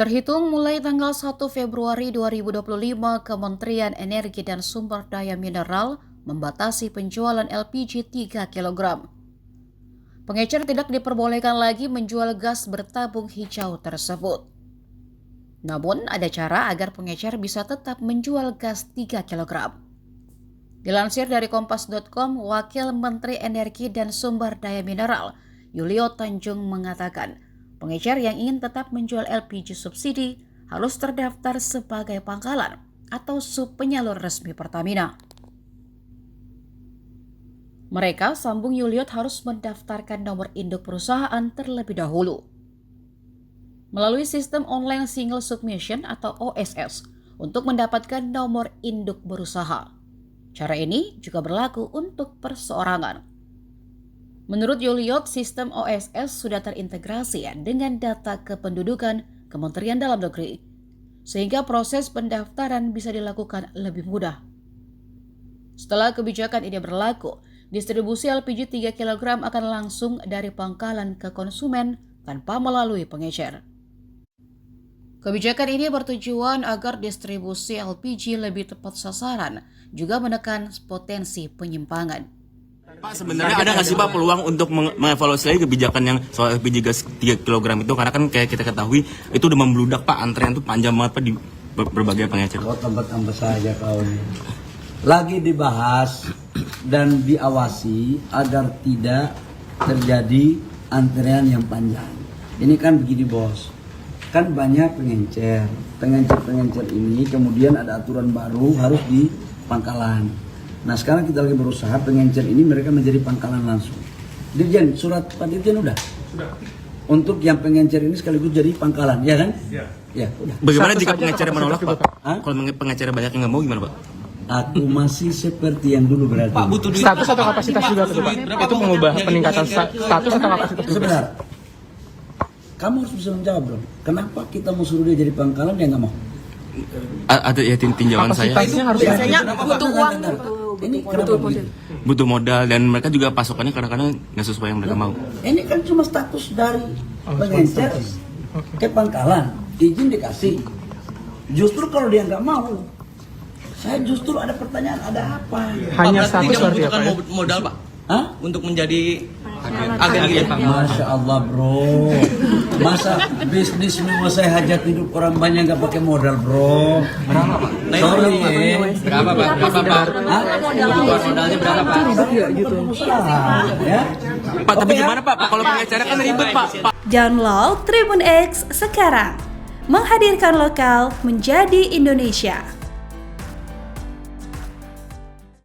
Terhitung mulai tanggal 1 Februari 2025, Kementerian Energi dan Sumber Daya Mineral membatasi penjualan LPG 3 kg. Pengecer tidak diperbolehkan lagi menjual gas bertabung hijau tersebut. Namun, ada cara agar pengecer bisa tetap menjual gas 3 kg. Dilansir dari Kompas.com, Wakil Menteri Energi dan Sumber Daya Mineral, Yulio Tanjung mengatakan, pengecer yang ingin tetap menjual LPG subsidi harus terdaftar sebagai pangkalan atau sub-penyalur resmi Pertamina. Mereka, sambung Yuliot, harus mendaftarkan nomor induk perusahaan terlebih dahulu melalui sistem online single submission atau OSS untuk mendapatkan nomor induk berusaha. Cara ini juga berlaku untuk perseorangan. Menurut Yuliot, sistem OSS sudah terintegrasi dengan data kependudukan Kementerian Dalam Negeri, sehingga proses pendaftaran bisa dilakukan lebih mudah. Setelah kebijakan ini berlaku, distribusi LPG 3 kg akan langsung dari pangkalan ke konsumen tanpa melalui pengecer. Kebijakan ini bertujuan agar distribusi LPG lebih tepat sasaran, juga menekan potensi penyimpangan. Pak, sebenarnya ada nggak sih Pak peluang untuk mengevaluasi lagi kebijakan yang soal LPG gas 3 kg itu? Karena kan kayak kita ketahui itu udah membludak Pak, antrean tuh panjang banget Pak di berbagai pengecer. Oh, tempat-tempat saja kau ini. Lagi dibahas dan diawasi agar tidak terjadi antrean yang panjang. Ini kan begini bos, kan banyak pengencer ini kemudian ada aturan baru harus di pangkalan. Nah sekarang kita lagi berusaha pengencer ini mereka menjadi pangkalan langsung. Dirjen, surat Pak Dirjen udah? Sudah. Untuk yang pengencer ini sekaligus jadi pangkalan, ya kan? Iya. Ya, udah. Bagaimana jika pengecer menolak Pak? Kalau pengecer banyak yang nggak mau gimana Pak? Aku masih seperti yang dulu berarti. Pak, butuh status atau kapasitas juga tuh Pak? Itu mengubah peningkatan status atau kapasitas juga? Sebentar. Kamu harus bisa menjawab dong. Kenapa kita mau suruh dia jadi pangkalan dia nggak mau? Ada ya tinjauan saya. Kapasitasnya harus biasanya butuh uang. Ini kenapa begitu? Butuh modal dan mereka juga pasokannya kadang-kadang nggak sesuai yang mereka mau. Ini kan cuma status dari pengencer ke pangkalan, izin dikasih. Justru kalau dia nggak mau, saya justru ada pertanyaan, ada apa? Hanya status berarti ya Pak? Modal Pak? Hah? Untuk menjadi agen Pak. Masya Allah bro, masa bisnis menguasai hajat hidup orang banyak nggak pakai modal bro? Berapa Pak? Sorry Berapa Pak? Modalnya berapa Pak? gitu. Ya? Pak, tapi gimana Pak? Kalau pengecernya kan ribet Pak. Download Tribun X sekarang. Menghadirkan lokal menjadi Indonesia.